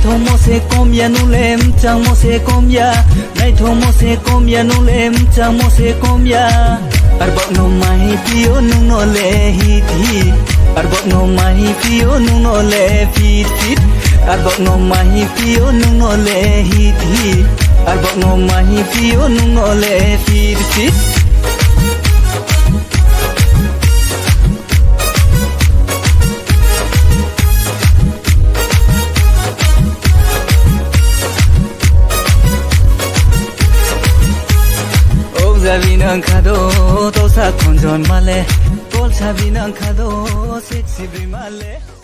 thomo se komya nulem chang mo se komya nai thomo se komya nulem chang mo se komya arbok no mai pio nung no le hit hit arbok no mai pio nung no le fit fit arbok no mai pio nung no le hit hit arbok no mai pio nung no le fit fit Sabinang kado to sa konjon male, kol sabinang kado sexy male.